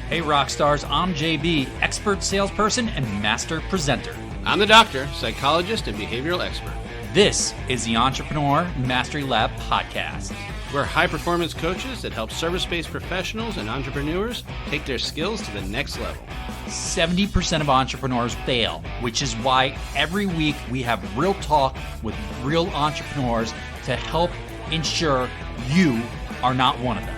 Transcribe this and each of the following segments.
Hey Rockstars, I'm JB, expert salesperson and master presenter. I'm the doctor, psychologist, and behavioral expert. This is the Entrepreneur Mastery Lab podcast. We're high-performance coaches that help service-based professionals and entrepreneurs take their skills to the next level. 70% of entrepreneurs fail, which is why every week we have real talk with real entrepreneurs to help ensure you are not one of them.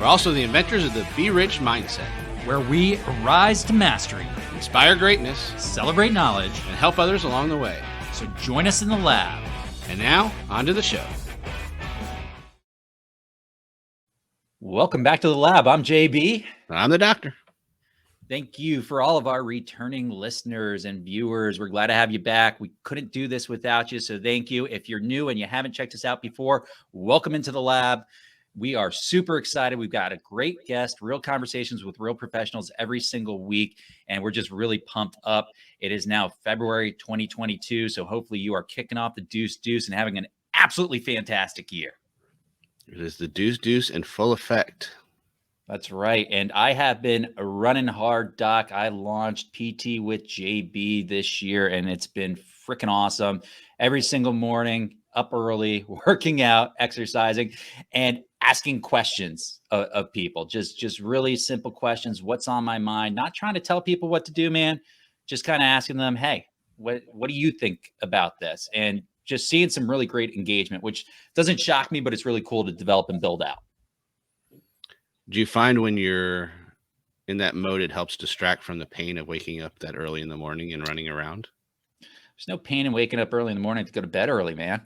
We're also the inventors of the Be Rich mindset, where we rise to mastery, inspire greatness, celebrate knowledge, and help others along the way. So join us in the lab. And now, on to the show. Welcome back to the lab. I'm JB. I'm the doctor. Thank you for all of our returning listeners and viewers. We're glad to have you back. We couldn't do this without you, so thank you. If you're new and you haven't checked us out before, welcome into the lab. We are super excited. We've got a great guest, real conversations with real professionals every single week, and we're just really pumped up. It is now February 2022, so hopefully you are kicking off the deuce and having an absolutely fantastic year. It is the deuce in full effect. That's right, and I have been running hard, Doc. I launched PT with JB this year, and it's been freaking awesome. Every single morning, up early, working out, exercising, and asking questions of people. Just really simple questions. What's on my mind? Not trying to tell people what to do, man. Just kind of asking them, hey, what do you think about this? And just seeing some really great engagement, which doesn't shock me, but it's really cool to develop and build out. Do you find when you're in that mode, it helps distract from the pain of waking up that early in the morning and running around? There's no pain in waking up early in the morning to go to bed early, man.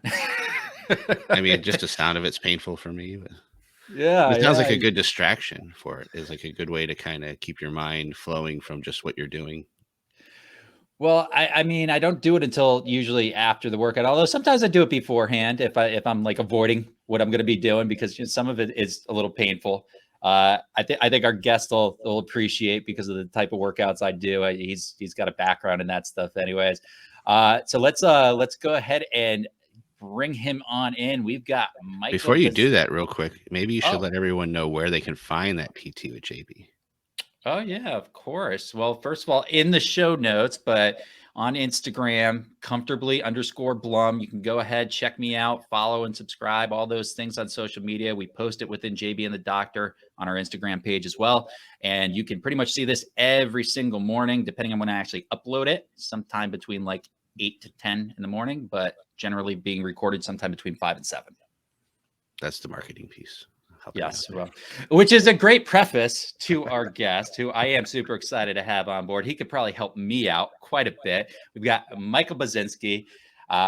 I mean, just the sound of it's painful for me, but yeah, it sounds like a good distraction for it. It's like a good way to kind of keep your mind flowing from just what you're doing. Well, I mean, I don't do it until usually after the workout, although sometimes I do it beforehand if I'm like avoiding what I'm going to be doing, because some of it is a little painful. I think our guest will appreciate because of the type of workouts I do. He's got a background in that stuff anyways. So let's go ahead and bring him on in. We've got Michael. Before you do that real quick, maybe you should let everyone know where they can find that PT with JB. Oh yeah, of course. Well, first of all, in the show notes, but on Instagram, comfortably_Blum. You can go ahead, check me out, follow and subscribe, all those things on social media. We post it within JB and the Doctor on our Instagram page as well. And you can pretty much see this every single morning, depending on when I actually upload it, sometime between like 8 to 10 in the morning, but generally being recorded sometime between 5 and 7. That's the marketing piece. Yes, well, which is a great preface to our guest, who I am super excited to have on board. He could probably help me out quite a bit. We've got Michael Buzinski,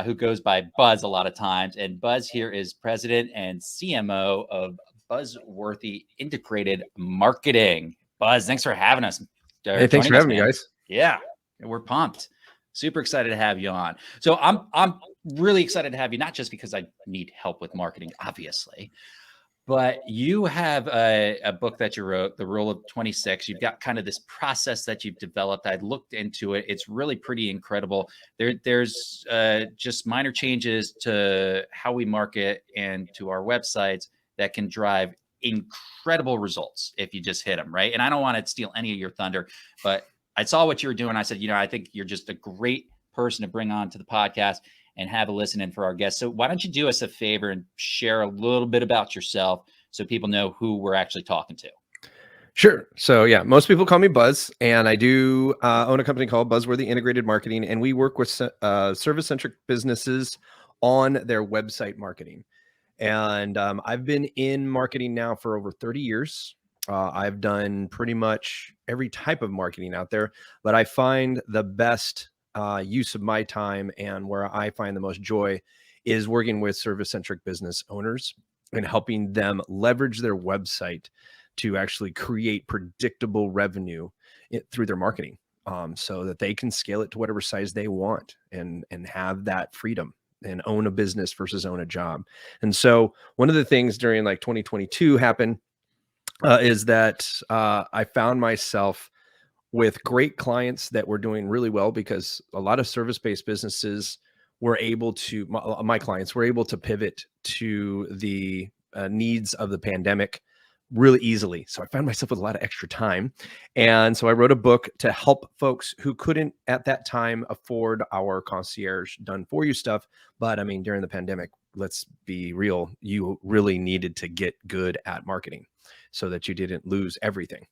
who goes by Buzz a lot of times. And Buzz here is president and CMO of Buzzworthy Integrated Marketing. Buzz, thanks for having us. Hey, thanks for having me, guys. Yeah, we're pumped. Super excited to have you on. So I'm really excited to have you, not just because I need help with marketing, obviously, but you have a book that you wrote, The Rule of 26. You've got kind of this process that you've developed. I looked into it. It's really pretty incredible. There's just minor changes to how we market and to our websites that can drive incredible results if you just hit them, right? And I don't want to steal any of your thunder, but I saw what you were doing. I said, I think you're just a great person to bring on to the podcast and have a listen in for our guests. So why don't you do us a favor and share a little bit about yourself so people know who we're actually talking to? Sure. So yeah, most people call me Buzz, and I do own a company called Buzzworthy Integrated Marketing, and we work with service-centric businesses on their website marketing. And I've been in marketing now for over 30 years. I've done pretty much every type of marketing out there, but I find the best use of my time and where I find the most joy is working with service-centric business owners and helping them leverage their website to actually create predictable revenue through their marketing, so that they can scale it to whatever size they want and have that freedom and own a business versus own a job. And so one of the things during like 2022 happened is that I found myself with great clients that were doing really well, because a lot of service-based businesses were able to, my clients were able to pivot to the needs of the pandemic really easily. So I found myself with a lot of extra time. And so I wrote a book to help folks who couldn't at that time afford our concierge done for you stuff. But I mean, during the pandemic, let's be real, you really needed to get good at marketing so that you didn't lose everything.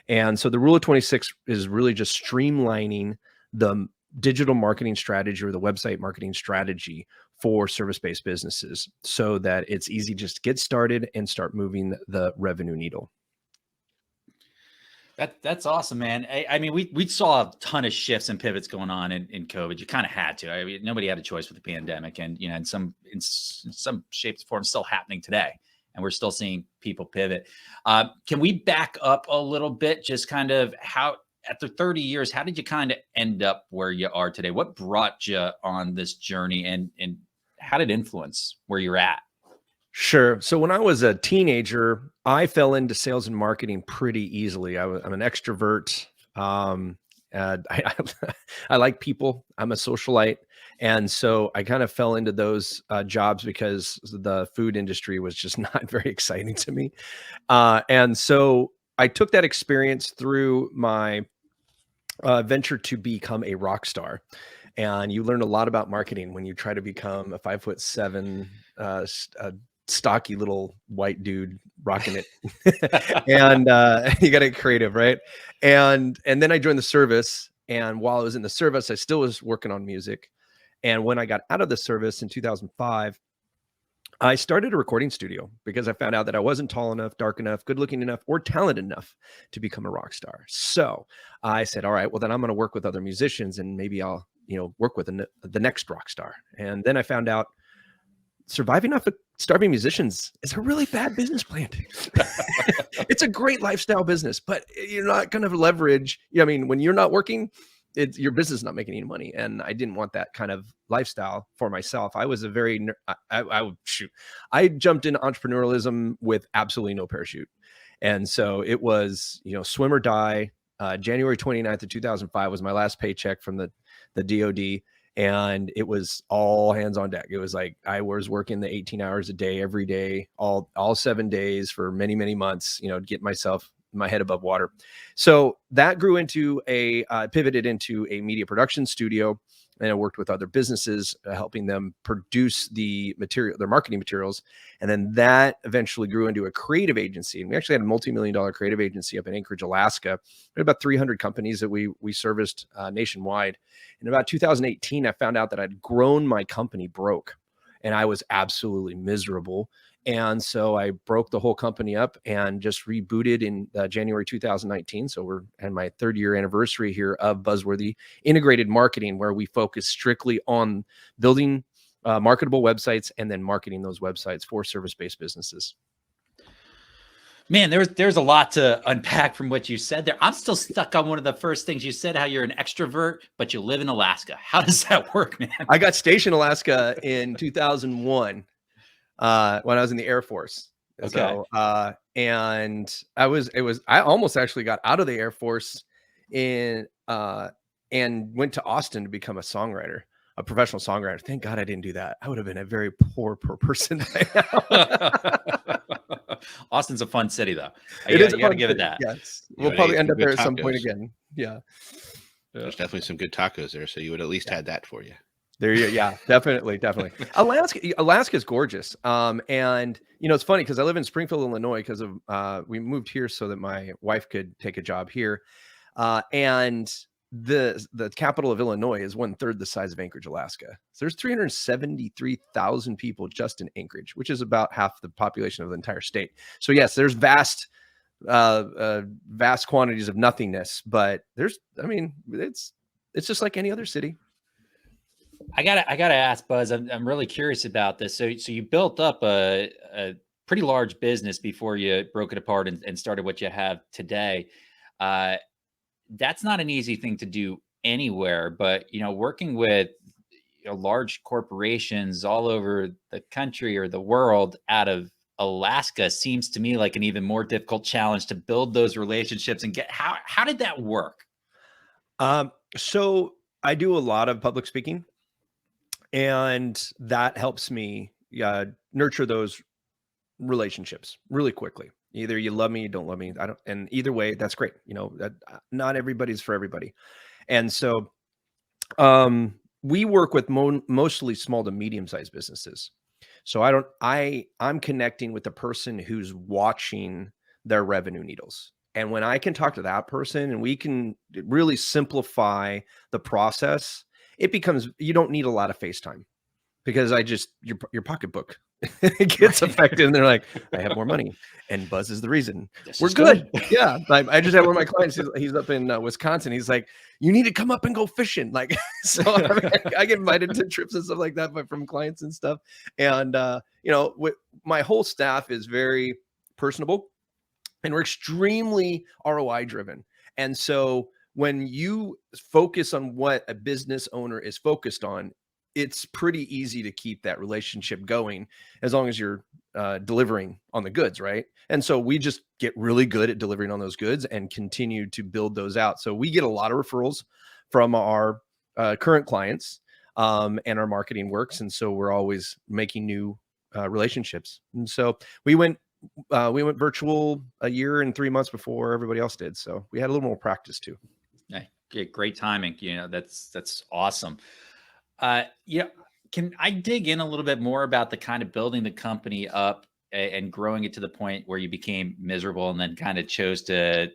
And so the rule of 26 is really just streamlining the digital marketing strategy or the website marketing strategy for service-based businesses so that it's easy just to get started and start moving the revenue needle. That's awesome, man. I mean, we saw a ton of shifts and pivots going on in COVID. You kind of had to. I mean, nobody had a choice with the pandemic, and you know, in some shapes and forms, still happening today, and we're still seeing people pivot. Can we back up a little bit? Just kind of how, after 30 years, how did you kind of end up where you are today? What brought you on this journey, and how did it influence where you're at? Sure. So when I was a teenager, I fell into sales and marketing pretty easily. I'm an extrovert. And I like people. I'm a socialite. And so I kind of fell into those jobs because the food industry was just not very exciting to me. And so I took that experience through my venture to become a rock star. And you learn a lot about marketing when you try to become a 5'7" stocky little white dude rocking it. And you got to get creative, right? And then I joined the service. And while I was in the service, I still was working on music. And when I got out of the service in 2005, I started a recording studio because I found out that I wasn't tall enough, dark enough, good looking enough, or talented enough to become a rock star. So I said, all right, well, then I'm going to work with other musicians and maybe I'll, work with the next rock star. And then I found out surviving off of starving musicians is a really bad business plan. It's a great lifestyle business, but you're not going to leverage. I mean, when you're not working, your business is not making any money. And I didn't want that kind of lifestyle for myself. I was a very, I jumped into entrepreneurialism with absolutely no parachute. And so it was, swim or die. January 29th of 2005 was my last paycheck from the DOD. And it was all hands on deck. It was like I was working the 18 hours a day, every day, all 7 days for many, many months, to get my head above water. So that grew into pivoted into a media production studio. And I worked with other businesses, helping them produce their marketing materials. And then that eventually grew into a creative agency. And we actually had a multi-million-dollar creative agency up in Anchorage, Alaska. We had about 300 companies that we serviced nationwide. In about 2018, I found out that I'd grown my company broke and I was absolutely miserable. And so I broke the whole company up and just rebooted in January 2019. So we're at my 3rd year anniversary here of Buzzworthy Integrated Marketing, where we focus strictly on building marketable websites and then marketing those websites for service-based businesses. Man, there's a lot to unpack from what you said there. I'm still stuck on one of the first things you said, how you're an extrovert, but you live in Alaska. How does that work, man? I got stationed in Alaska in 2001 when I was in the Air Force. Okay. So, and I almost actually got out of the Air Force and went to Austin to become a professional songwriter. Thank God I didn't do that. I would have been a very poor person right now. Austin's a fun city, though. You got to give it that. Yes, we'll probably end up there at some point again. Yeah, there's definitely some good tacos there, so you would at least had that for you. There you go. Yeah, definitely. Alaska is gorgeous. And it's funny because I live in Springfield, Illinois, because of we moved here so that my wife could take a job here. And the capital of Illinois is 1/3 the size of Anchorage, Alaska. So there's 373,000 people just in Anchorage, which is about half the population of the entire state. So yes, there's vast quantities of nothingness, but it's just like any other city. I gotta ask, Buzz. I'm really curious about this. So you built up a pretty large business before you broke it apart and started what you have today. That's not an easy thing to do anywhere, but working with large corporations all over the country or the world out of Alaska seems to me like an even more difficult challenge to build those relationships and get. How did that work? So I do a lot of public speaking, and that helps me nurture those relationships really quickly. Either you love me, you don't love me. I don't, and either way, that's great. You know, that not everybody's for everybody. And so, we work with mostly small to medium-sized businesses. So I'm connecting with the person who's watching their revenue needles. And when I can talk to that person and we can really simplify the process, it becomes, you don't need a lot of FaceTime, because your pocketbook it gets affected, and they're like, I have more money, and Buzz is the reason. We're good. Yeah. Like, I just had one of my clients, he's up in Wisconsin. He's like, you need to come up and go fishing. Like, so I get invited to trips and stuff like that, but from clients and stuff. And, you know, my whole staff is very personable, and we're extremely ROI driven. And so when you focus on what a business owner is focused on, it's pretty easy to keep that relationship going as long as you're delivering on the goods, right? And so we just get really good at delivering on those goods and continue to build those out. So we get a lot of referrals from our current clients, and our marketing works. And so we're always making new relationships. And so we went virtual a year and 3 months before everybody else did. So we had a little more practice too. Yeah, great timing. You know, that's awesome. Yeah. Can I dig in a little bit more about the kind of building the company up and growing it to the point where you became miserable and then kind of chose to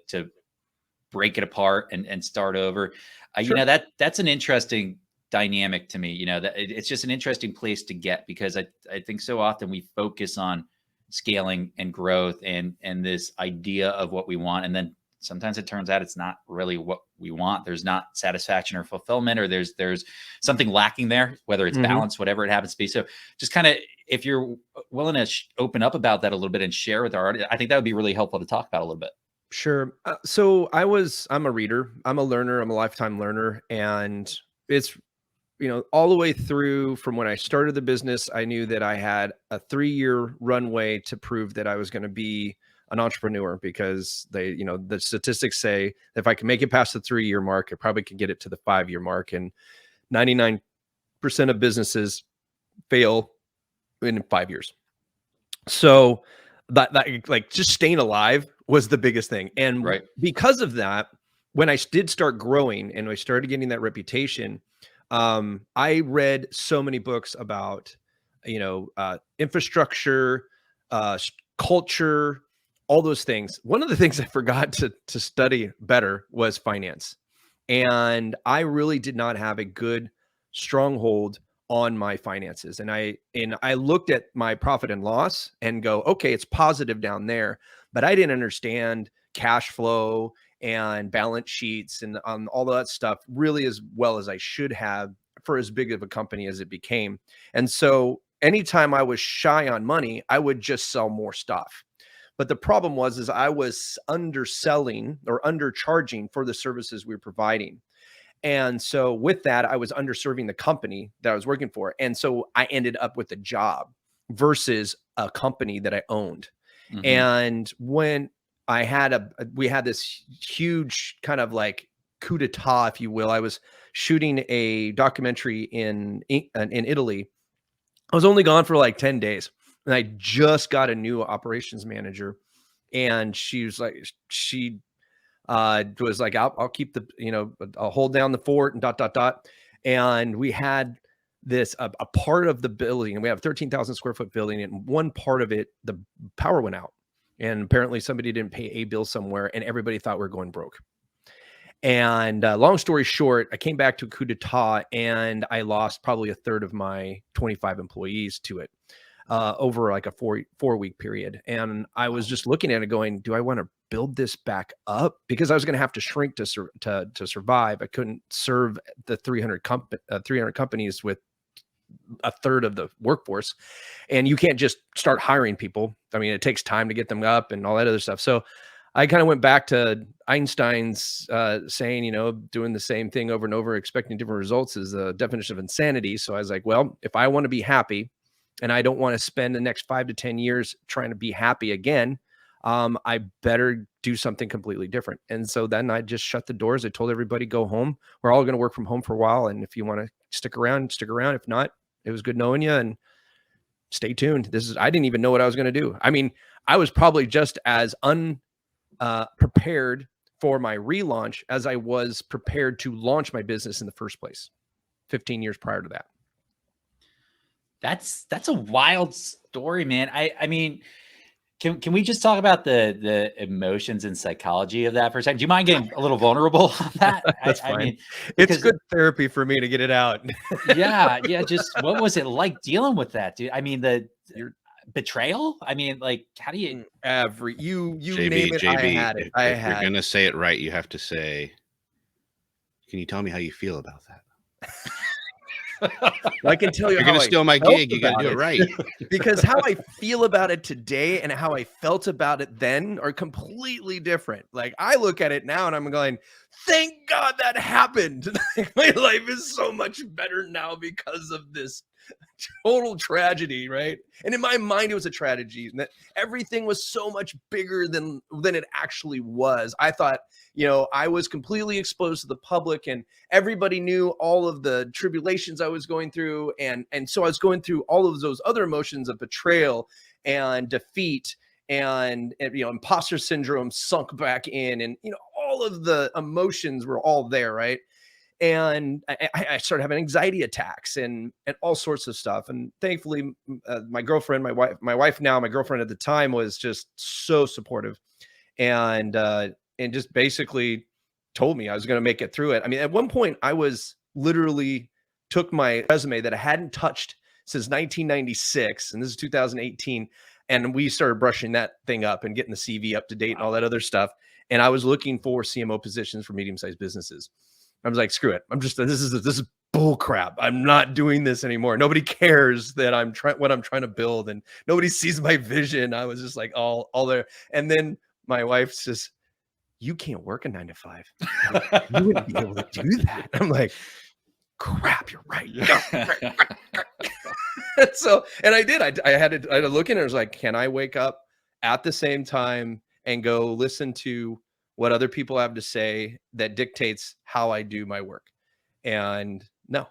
break it apart and start over? Sure. You know, that's an interesting dynamic to me. You know, that it's just an interesting place to get, because I think so often we focus on scaling and growth and this idea of what we want, and then sometimes it turns out it's not really what we want. There's not satisfaction or fulfillment, or there's something lacking there, whether it's balance, whatever it happens to be. So just kind of, if you're willing to open up about that a little bit and share with our audience, I think that would be really helpful to talk about a little bit. Sure. So I'm a reader, I'm a learner, I'm a lifetime learner. And it's, you know, all the way through from when I started the business, I knew that I had a 3-year runway to prove that I was going to be an entrepreneur, because they, you know, the statistics say if I can make it past the 3-year mark, I probably could get it to the 5-year mark. And 99% of businesses fail in 5 years. So that like just staying alive was the biggest thing. And right. Because of that, when I did start growing and I started getting that reputation, I read so many books about, you know, infrastructure, culture, all those things. One of the things I forgot to study better was finance. And I really did not have a good stronghold on my finances. And I looked at my profit and loss and go, okay, it's positive down there, but I didn't understand cash flow and balance sheets and all that stuff really as well as I should have for as big of a company as it became. And so anytime I was shy on money, I would just sell more stuff. But the problem was I was underselling or undercharging for the services we were providing. And so with that, I was underserving the company that I was working for. And so I ended up with a job versus a company that I owned. And when we had this huge kind of like coup d'etat, if you will. I was shooting a documentary in Italy. I was only gone for like 10 days. And I just got a new operations manager, and she was like, I'll keep the, you know, I'll hold down the fort and ... And we had this, a part of the building, and we have a 13,000 square foot building, and one part of it, the power went out. And apparently somebody didn't pay a bill somewhere, and everybody thought we were going broke. And long story short, I came back to a coup d'etat, and I lost probably a third of my 25 employees to it. Over like a four-week period. And I was just looking at it going, do I want to build this back up? Because I was going to have to shrink to survive. I couldn't serve the 300 companies with a third of the workforce. And you can't just start hiring people. I mean, it takes time to get them up and all that other stuff. So I kind of went back to Einstein's saying, you know, doing the same thing over and over, expecting different results is the definition of insanity. So I was like, well, if I want to be happy, and I don't want to spend the next 5 to 10 years trying to be happy again, I better do something completely different. And so then I just shut the doors. I told everybody, go home. We're all going to work from home for a while. And if you want to stick around, stick around. If not, it was good knowing you. And stay tuned. I didn't even know what I was going to do. I mean, I was probably just as prepared for my relaunch as I was prepared to launch my business in the first place 15 years prior to that. That's a wild story, man. I mean, can we just talk about the emotions and psychology of that for a second? Do you mind getting a little vulnerable on that? That's fine. I mean, it's good therapy for me to get it out. yeah. Just what was it like dealing with that, dude? I mean, your betrayal. I mean, like, how do you you JB, name it? JB, I had it. If you're gonna say it right, you have to say, "Can you tell me how you feel about that?" Well, I can tell you you're how gonna I steal my felt gig. You gotta do it right. Because how I feel about it today and how I felt about it then are completely different. Like, I look at it now and I'm going, thank God that happened. My life is so much better now because of this total tragedy, right? And in my mind, it was a tragedy, and that everything was so much bigger than it actually was. I thought, I was completely exposed to the public, and everybody knew all of the tribulations I was going through, and so I was going through all of those other emotions of betrayal and defeat and imposter syndrome sunk back in, and all of the emotions were all there, right? And I started having anxiety attacks and all sorts of stuff. And thankfully, my girlfriend, my wife now, my girlfriend at the time, was just so supportive, and just basically told me I was going to make it through it. I mean, at one point, I was literally took my resume that I hadn't touched since 1996, and this is 2018, and we started brushing that thing up and getting the CV up to date and all that other stuff. And I was looking for CMO positions for medium-sized businesses. I was like, screw it. This is bull crap. I'm not doing this anymore. Nobody cares that what I'm trying to build, and nobody sees my vision. I was just like all there. And then my wife says, you can't work a 9 to 5. You wouldn't be able to do that. I'm like, crap, you're right. So, and I did. I had to look in and I was like, can I wake up at the same time and go listen to what other people have to say that dictates how I do my work? And no,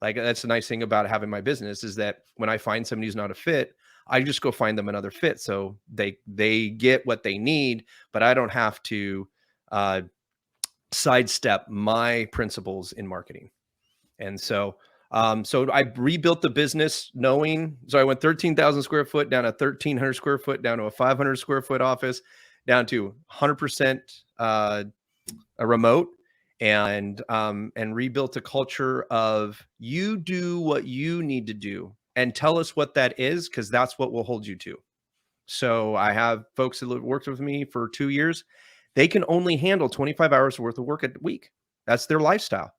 like, that's the nice thing about having my business, is that when I find somebody who's not a fit, I just go find them another fit. So they get what they need, but I don't have to sidestep my principles in marketing. And so I rebuilt the business so I went 13,000 square foot down to 1,300 square foot, down to a 500 square foot office, down to 100% a remote, and rebuilt a culture of, you do what you need to do and tell us what that is, because that's what we'll hold you to. So I have folks that worked with me for 2 years. They can only handle 25 hours worth of work a week. That's their lifestyle.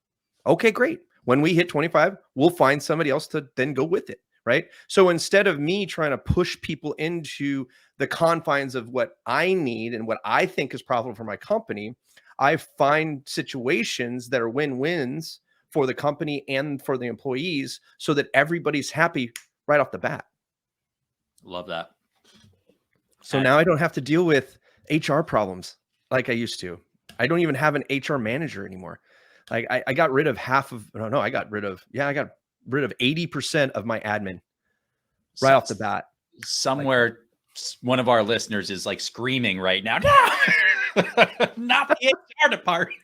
Okay, great. When we hit 25, we'll find somebody else to then go with it, right? So instead of me trying to push people into the confines of what I need and what I think is profitable for my company, I find situations that are win-wins for the company and for the employees, so that everybody's happy right off the bat. Love that. So now I don't have to deal with HR problems like I used to. I don't even have an HR manager anymore. Like, I got rid of I got rid of 80% of my admin right off the bat. Somewhere, one of our listeners is like screaming right now, no, not the HR department.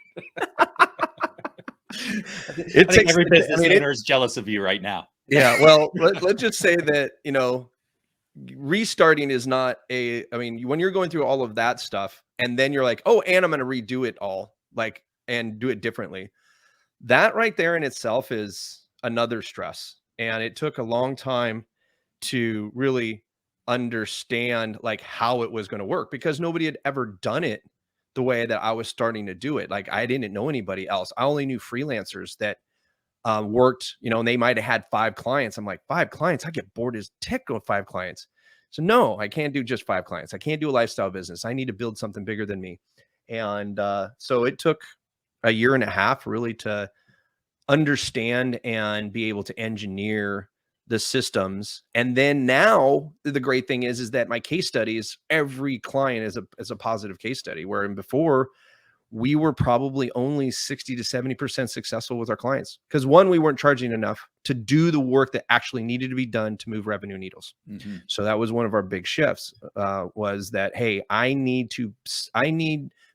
I think every business owner is jealous of you right now. Yeah, well, let's just say that, restarting is not when you're going through all of that stuff, and then you're like, oh, and I'm going to redo it all, and do it differently. That right there in itself is another stress. And it took a long time to really understand how it was going to work, because nobody had ever done it the way that I was starting to do it. Like, I didn't know anybody else. I only knew freelancers that worked, and they might have had 5 clients. I'm like, 5 clients? I get bored as tick with 5 clients. So no, I can't do just 5 clients. I can't do a lifestyle business. I need to build something bigger than me. And so it took a year and a half really to understand and be able to engineer the systems. And then now the great thing is that my case studies, every client is a positive case study, where before we were probably only 60 to 70% successful with our clients. Because one, we weren't charging enough to do the work that actually needed to be done to move revenue needles. Mm-hmm. So that was one of our big shifts, was that, hey, I need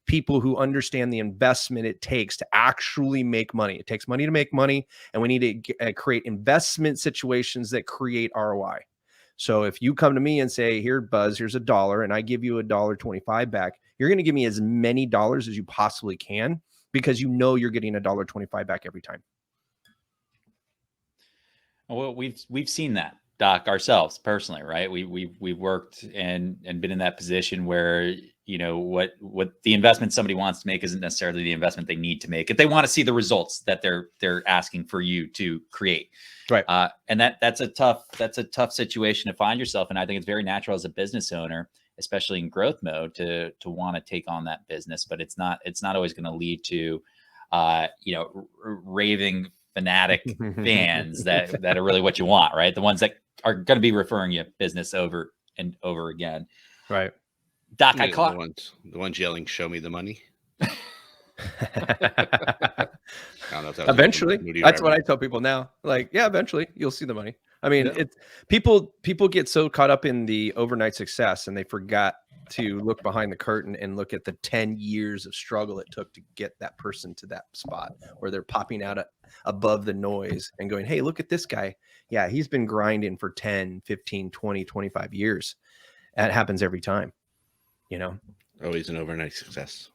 people who understand the investment it takes to actually make money. It takes money to make money, and we need to create investment situations that create ROI. So if you come to me and say, here, Buzz, here's $1, and I give you $1.25 back, you're going to give me as many dollars as you possibly can, because you know you're getting $1.25 back every time. Well, we've seen that, Doc, ourselves personally, right? We've worked and been in that position where, you know, what the investment somebody wants to make isn't necessarily the investment they need to make if they want to see the results that they're asking for you to create. Right. And that's a tough situation to find yourself. And I think it's very natural as a business owner, especially in growth mode, to want to take on that business, but it's not always going to lead to, you know, raving fanatic fans that are really what you want, right? The ones that are going to be referring you business over and over again. Right. Doc, Yeah, I caught the ones yelling, "Show me the money." I don't know if that was eventually. That's what I tell people now. Like, yeah, eventually you'll see the money. I mean, Yeah. people get so caught up in the overnight success, and they forgot to look behind the curtain and look at the 10 years of struggle it took to get that person to that spot where they're popping out above the noise and going, hey, look at this guy. Yeah, he's been grinding for 10, 15, 20, 25 years. That happens every time, you know. Always an overnight success.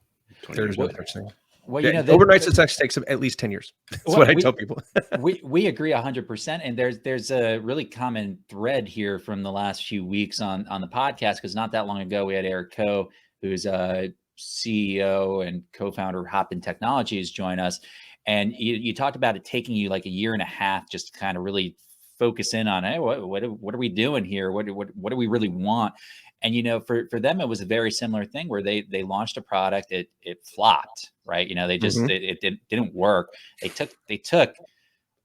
There's no such thing. Well, you know, overnight success takes at least 10 years. That's what I tell people. we agree 100%. And there's a really common thread here from the last few weeks on the podcast, because not that long ago we had Eric Coe, who's a CEO and co-founder of Hopin Technologies, join us. And you talked about it taking you like a year and a half just to kind of really focus in on, hey, what are we doing here? What do we really want? And, you know, for them, it was a very similar thing where they launched a product, it flopped, right? You know, they just, it didn't work. They took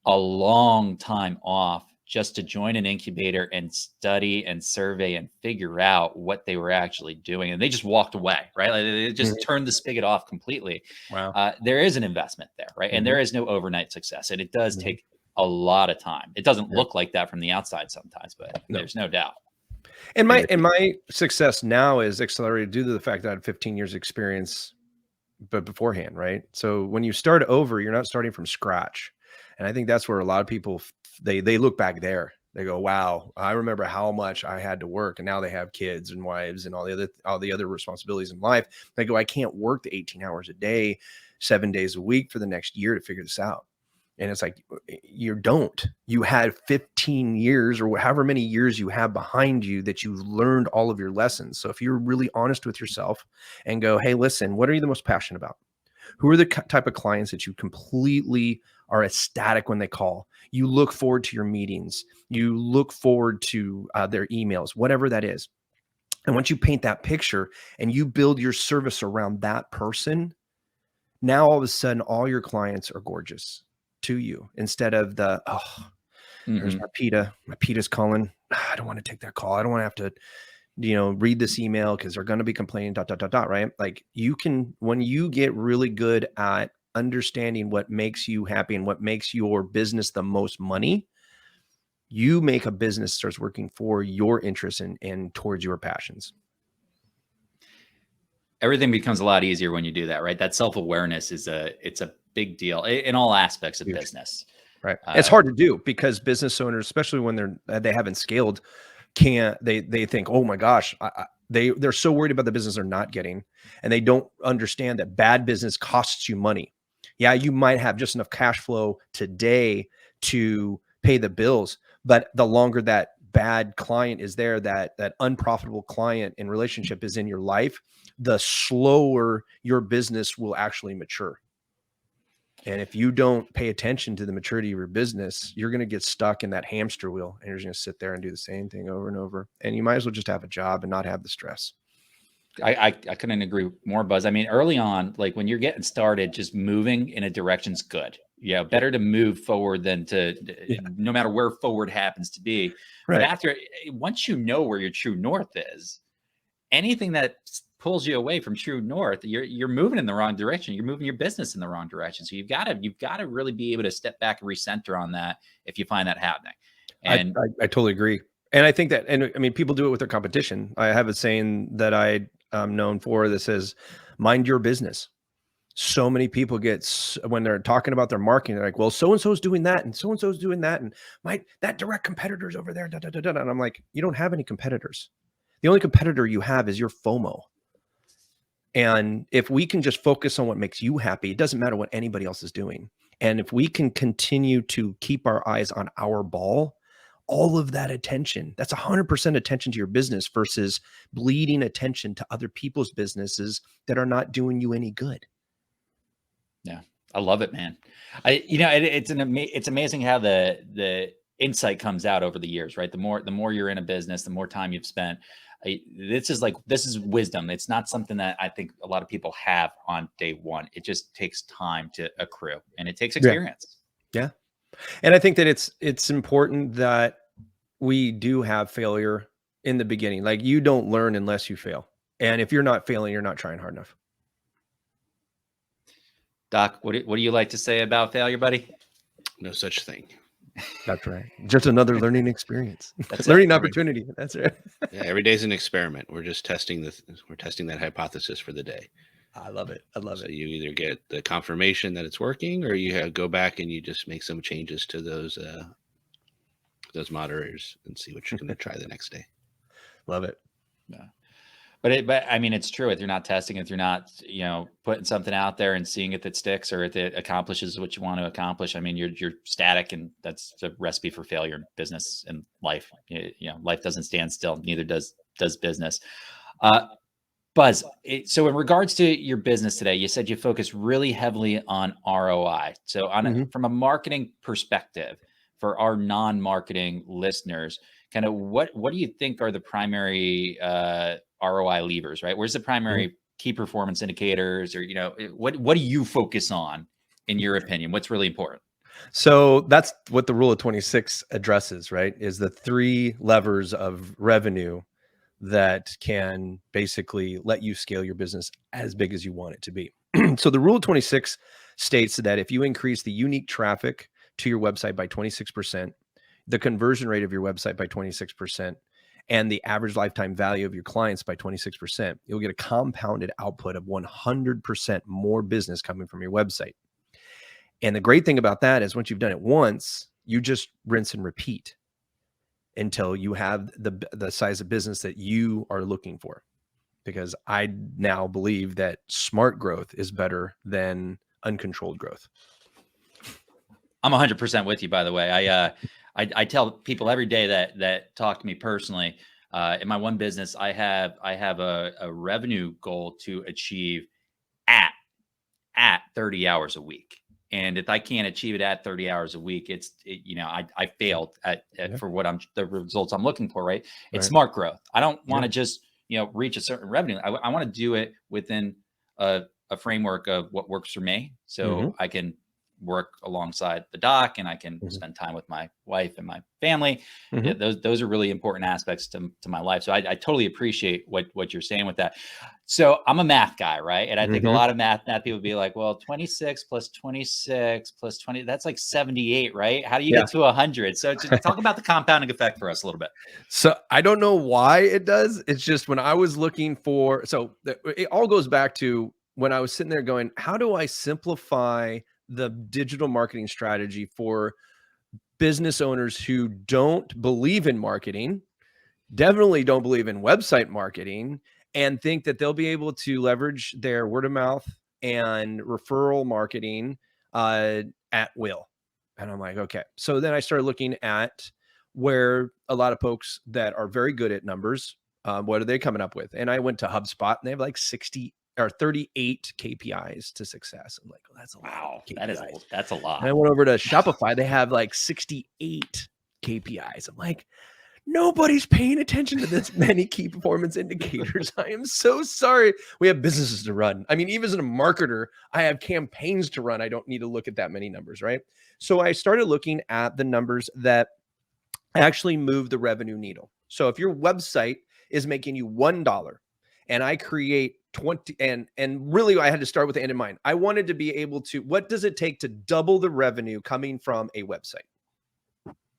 a long time off just to join an incubator and study and survey and figure out what they were actually doing. And they just walked away, right? Like they just turned the spigot off completely. Wow. There is an investment there, right? And there is no overnight success. And it does take a lot of time. It doesn't look like that from the outside sometimes, but there's no doubt. And my success now is accelerated due to the fact that I had 15 years experience, but beforehand, right? So when you start over, you're not starting from scratch. And I think that's where a lot of people, they look back there. They go, wow, I remember how much I had to work. And now they have kids and wives and all the other responsibilities in life. They go, I can't work the 18 hours a day, 7 days a week for the next year to figure this out. And it's like, you had 15 years or however many years you have behind you that you've learned all of your lessons. So if you're really honest with yourself and go, hey, listen, what are you the most passionate about? Who are the type of clients that you completely are ecstatic when they call? You look forward to your meetings. You look forward to their emails, whatever that is. And once you paint that picture and you build your service around that person, now all of a sudden, all your clients are gorgeous to you, instead of the, there's my PETA's calling. I don't want to take that call. I don't want to have to, read this email because they're going to be complaining, ... right? Like you can, when you get really good at understanding what makes you happy and what makes your business the most money, you make a business starts working for your interests and towards your passions. Everything becomes a lot easier when you do that, right? That self-awareness it's a big deal in all aspects of business. Right. It's hard to do because business owners, especially when they haven't scaled, they think, oh my gosh, they're so worried about the business they're not getting. And they don't understand that bad business costs you money. Yeah, you might have just enough cash flow today to pay the bills, but the longer that bad client is there, that unprofitable client and relationship is in your life, the slower your business will actually mature. And if you don't pay attention to the maturity of your business, you're going to get stuck in that hamster wheel and you're just going to sit there and do the same thing over and over. And you might as well just have a job and not have the stress. I couldn't agree more, Buzz. I mean, early on, like when you're getting started, just moving in a direction's good. Yeah. Better to move forward than no matter where forward happens to be. Right. But once you know where your true north is, anything that pulls you away from true north, you're moving in the wrong direction. You're moving your business in the wrong direction. So you've got to really be able to step back and recenter on that if you find that happening. And I totally agree. And I think that, and I mean, people do it with their competition. I have a saying that I'm known for that says, mind your business. So many people when they're talking about their marketing, they're like, well, so-and-so is doing that and so-and-so is doing that. And that direct competitor's over there. Da, da, da, da. And I'm like, you don't have any competitors. The only competitor you have is your FOMO. And if we can just focus on what makes you happy, it doesn't matter what anybody else is doing. And if we can continue to keep our eyes on our ball, all of that attention, that's 100% attention to your business versus bleeding attention to other people's businesses that are not doing you any good. Yeah, I love it, man. It's amazing how the insight comes out over the years, right? The more you're in a business, the more time you've spent. This is wisdom. It's not something that I think a lot of people have on day one. It just takes time to accrue, and it takes experience. Yeah. And I think that it's important that we do have failure in the beginning. Like, you don't learn unless you fail. And if you're not failing, you're not trying hard enough. Doc, what do you like to say about failure, buddy? No such thing. That's right. Just another learning experience. That's learning opportunity. That's right. Yeah, every day's an experiment. We're just testing that hypothesis for the day. I love it. I love it. You either get the confirmation that it's working, or you go back and you just make some changes to those moderators and see what you're going to try the next day. Love it. Yeah. But I mean, it's true. If you're not testing, if you're not, putting something out there and seeing if it sticks or if it accomplishes what you want to accomplish, I mean, you're static, and that's a recipe for failure in business and life. Life doesn't stand still. Neither does business. Buzz, so in regards to your business today, you said you focus really heavily on ROI. So from a marketing perspective, for our non-marketing listeners, kind of what do you think are the primary ROI levers, right? Where's the primary key performance indicators, or what do you focus on in your opinion? What's really important? So that's what the rule of 26 addresses, right? Is the 3 levers of revenue that can basically let you scale your business as big as you want it to be. So the rule of 26 states that if you increase the unique traffic to your website by 26%, the conversion rate of your website by 26%, and the average lifetime value of your clients by 26%, you'll get a compounded output of 100% more business coming from your website. And the great thing about that is once you've done it once, you just rinse and repeat until you have the size of business that you are looking for. Because I now believe that smart growth is better than uncontrolled growth. I'm 100% with you, by the way. I tell people every day that talk to me personally, in my one business, I have a revenue goal to achieve at 30 hours a week. And if I can't achieve it at 30 hours a week, I failed for the results I'm looking for, right? It's smart growth. I don't want to just, reach a certain revenue. I want to do it within a framework of what works for me. So I can work alongside the doc, and I can spend time with my wife and my family. Yeah, those are really important aspects to my life. So I totally appreciate what you're saying with that. So I'm a math guy, right? And I think a lot of math people be like, well, 26 plus 26 plus 20, that's like 78, right? How do you get to 100? So just talk about the compounding effect for us a little bit. So I don't know why it does. It's just when I was looking for, it all goes back to when I was sitting there going, how do I simplify the digital marketing strategy for business owners who don't believe in marketing, definitely don't believe in website marketing, and think that they'll be able to leverage their word of mouth and referral marketing at will. And I'm like, okay. So then I started looking at where a lot of folks that are very good at numbers, what are they coming up with? And I went to HubSpot, and they have like 60 or 38 KPIs to success. I'm like, well, that's a lot. Wow, that's a lot. And I went over to Shopify. They have like 68 KPIs. I'm like, nobody's paying attention to this many key performance indicators. I am so sorry. We have businesses to run. I mean, even as a marketer, I have campaigns to run. I don't need to look at that many numbers, right? So I started looking at the numbers that actually move the revenue needle. So if your website is making you $1, and I create 20, and really I had to start with the end in mind. I wanted to be able to, what does it take to double the revenue coming from a website?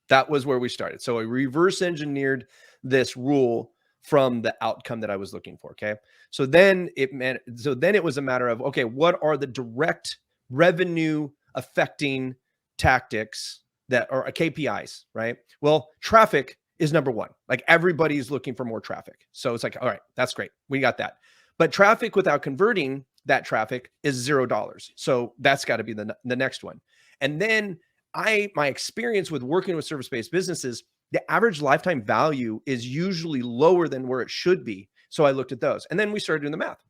That was where we started. So I reverse engineered this rule from the outcome that I was looking for. Okay. So then it was a matter of, okay, what are the direct revenue affecting tactics that are KPIs, right? Well, traffic is number one. Like everybody's looking for more traffic. So it's like, all right, that's great. We got that. But traffic without converting that traffic is $0. So that's got to be the next one. And then my experience with working with service-based businesses, the average lifetime value is usually lower than where it should be. So I looked at those, and then we started doing the math.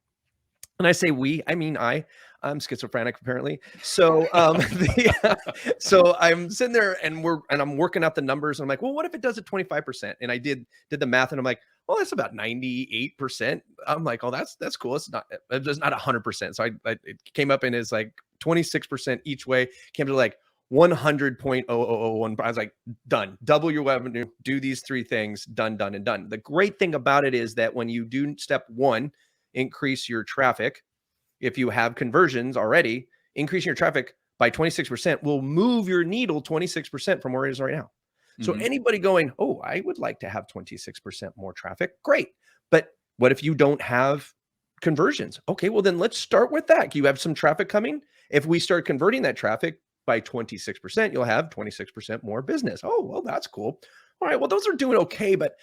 And I say we, I mean I'm schizophrenic apparently. So so I'm sitting there and I'm working out the numbers. And I'm like, well, what if it does it 25%? And I did the math, and I'm like, well, that's about 98%. I'm like, oh, that's cool. It's not 100%. So it came up and it's like 26% each way. Came to like 100.0001. I was like, done. Double your revenue. Do these three things. Done, done, and done. The great thing about it is that when you do step one, increase your traffic. If you have conversions already, increasing your traffic by 26% will move your needle 26% from where it is right now. So anybody going, oh, I would like to have 26% more traffic. Great. But what if you don't have conversions? Okay, well then let's start with that. You have some traffic coming. If we start converting that traffic by 26%, you'll have 26% more business. Oh, well, that's cool. All right, well, those are doing okay, but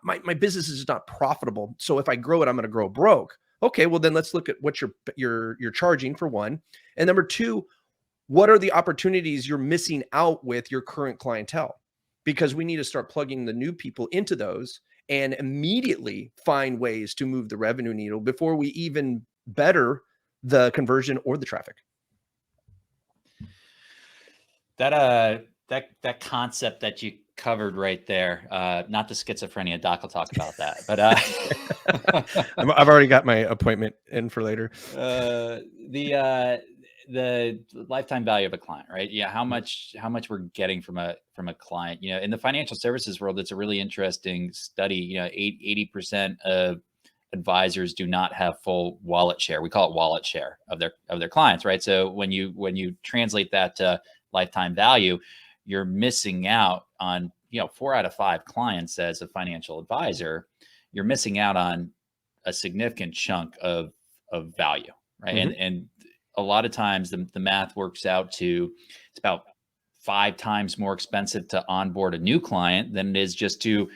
my business is not profitable. So if I grow it, I'm going to grow broke. Okay, well then let's look at what you're charging for one. And number two, what are the opportunities you're missing out with your current clientele? Because we need to start plugging the new people into those and immediately find ways to move the revenue needle before we even better the conversion or the traffic. That concept that you covered right there, not the schizophrenia, Doc will talk about that, but I've already got my appointment in for later. The lifetime value of a client, right? Yeah, how much we're getting from a client. In the financial services world, it's a really interesting study. 80% of advisors do not have full wallet share. We call it wallet share of their clients, right? So when you translate that to lifetime value, you're missing out on 4 out of 5 clients as a financial advisor. You're missing out on a significant chunk of value, right? And a lot of times the math works out to it's about 5 times more expensive to onboard a new client than it is just to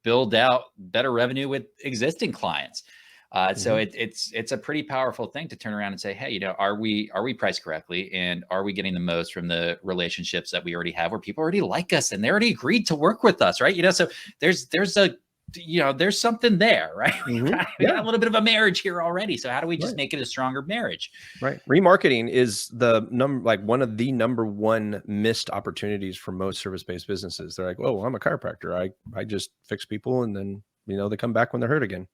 build out better revenue with existing clients. So it's a pretty powerful thing to turn around and say, hey, are we priced correctly, and are we getting the most from the relationships that we already have, where people already like us and they already agreed to work with us, right? So there's something there, right? We got a little bit of a marriage here already. So how do we just make it a stronger marriage? Right. Remarketing is one of the number one missed opportunities for most service-based businesses. They're like, oh, I'm a chiropractor. I just fix people, and then they come back when they're hurt again.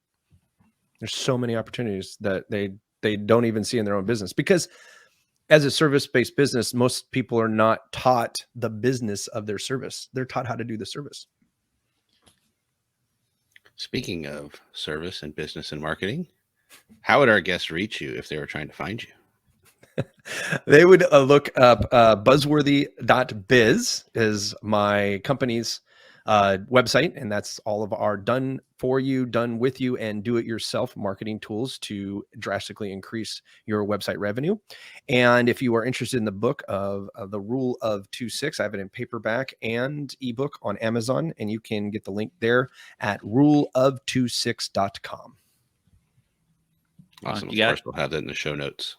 There's so many opportunities that they don't even see in their own business, because as a service-based business, most people are not taught the business of their service. They're taught how to do the service. Speaking of service and business and marketing, how would our guests reach you if they were trying to find you? They would look up buzzworthy.biz is my company's website, and that's all of our done for you, done with you, and do it yourself marketing tools to drastically increase your website revenue. And if you are interested in the book of the Rule of 26, I have it in paperback and ebook on Amazon, and you can get the link there at ruleof26.com. Awesome. Of course, we'll have that in the show notes.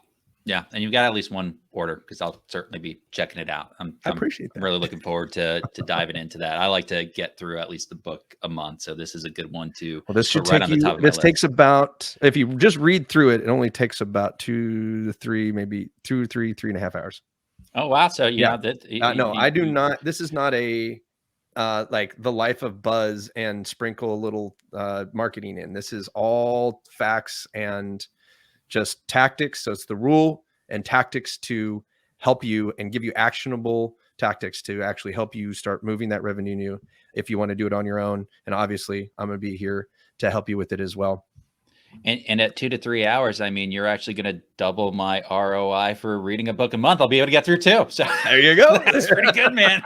Yeah, and you've got at least one order, because I'll certainly be checking it out. I appreciate that. I'm really looking forward to diving into that. I like to get through at least the book a month, so this is a good one to. Well, this should take on the top of this takes list. About, if you just read through it, it only takes about 2 to 3, maybe 2 or 3.5 hours. Oh wow! So I do not. This is not a like the life of Buzz and sprinkle a little marketing in. This is all facts and just tactics. So it's the rule and tactics to help you and give you actionable tactics to actually help you start moving that revenue if you want to do it on your own. And obviously I'm going to be here to help you with it as well. And at 2 to 3 hours, I mean, you're actually going to double my ROI for reading a book a month. I'll be able to get through 2. So There you go. that's pretty good, man.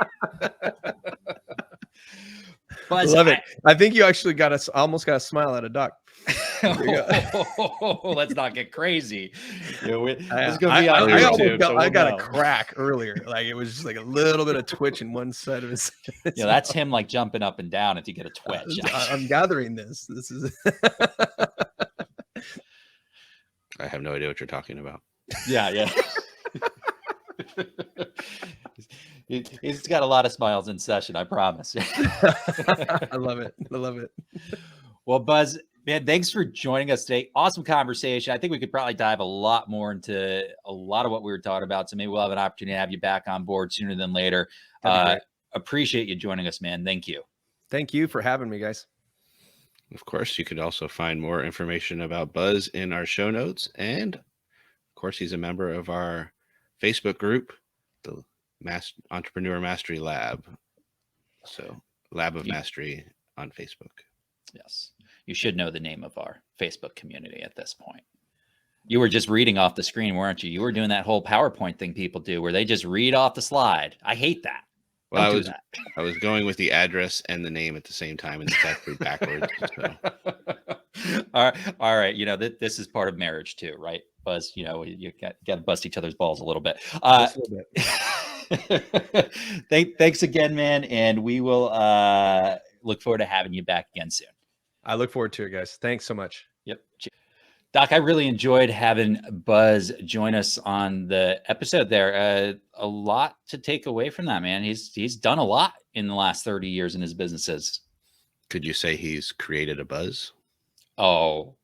Buzz, Love it. I think you actually almost got a smile out of Doc. Let's not get crazy. You know, this I is going to be on YouTube. I got a crack earlier. Like it was just like a little bit of twitch in one side of his. Yeah, that's him like jumping up and down if you get a twitch. I'm gathering this. This is. I have no idea what you're talking about. Yeah. He's got a lot of smiles in session, I promise. I love it. Well, Buzz, man, thanks for joining us today. Awesome conversation. I think we could probably dive a lot more into a lot of what we were talking about. So maybe we'll have an opportunity to have you back on board sooner than later. Appreciate you joining us, man. Thank you. Thank you for having me, guys. Of course, you could also find more information about Buzz in our show notes. And of course, he's a member of our Facebook group, the Entrepreneur Mastery Lab. So Lab of Mastery on Facebook. Yes. You should know the name of our Facebook community at this point. You were just reading off the screen, weren't you? You were doing that whole PowerPoint thing people do where they just read off the slide. I hate that. Well, I was going with the address and the name at the same time, and it's actually backwards. So. All right. You know, this is part of marriage too, right? Buzz, you know, you got to bust each other's balls a little bit. Just a little bit. Thanks again, man. And we will look forward to having you back again soon. I look forward to it, guys. Thanks so much. Yep. Doc, I really enjoyed having Buzz join us on the episode there. A lot to take away from that, man. He's done a lot in the last 30 years in his businesses. Could you say he's created a buzz? Oh,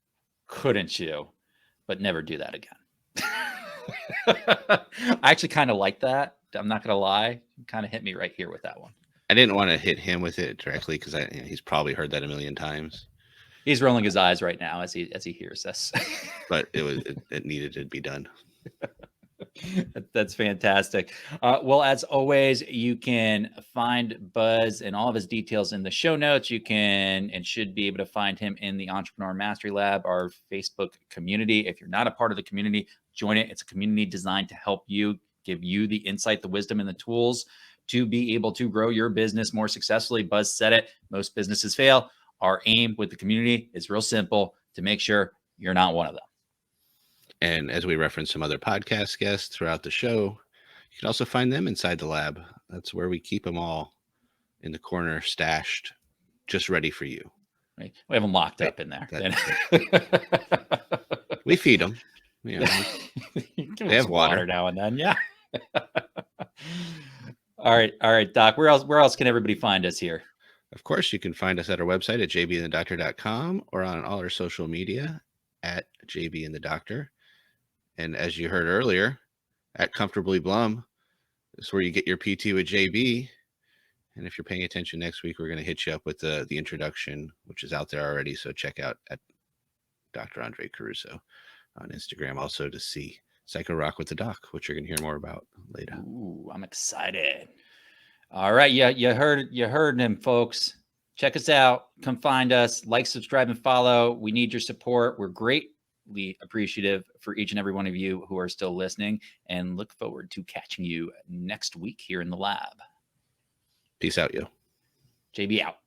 couldn't you? But never do that again. I actually kind of like that. I'm not going to lie. Kind of hit me right here with that one. I didn't want to hit him with it directly because he's probably heard that a million times. He's rolling his eyes right now as he hears this. But it needed to be done. That's fantastic. Well, as always, you can find Buzz and all of his details in the show notes. You can and should be able to find him in the Entrepreneur Mastery Lab, our Facebook community. If you're not a part of the community, join it. It's a community designed to help you, give you the insight, the wisdom, and the tools to be able to grow your business more successfully. Buzz said it. Most businesses fail. Our aim with the community is real simple: to make sure you're not one of them. And as we reference some other podcast guests throughout the show, you can also find them inside the lab. That's where we keep them all in the corner, stashed, just ready for you. Right? We have them locked up in there. We feed them. You know, they have water now and then. Yeah. All right, Doc. Where else can everybody find us here? Of course, you can find us at our website at jbandthedoctor.com or on all our social media at jbandthedoctor. And as you heard earlier, at Comfortably Blum is where you get your PT with JB. And if you're paying attention next week, we're going to hit you up with the introduction, which is out there already. So check out at Dr. Andre Caruso on Instagram also to see Psycho Rock with the Doc, which you're going to hear more about later. Ooh, I'm excited. All right. Yeah, you heard him, folks. Check us out. Come find us. Like, subscribe, and follow. We need your support. We're greatly appreciative for each and every one of you who are still listening, and look forward to catching you next week here in the lab. Peace out, yo. JB out.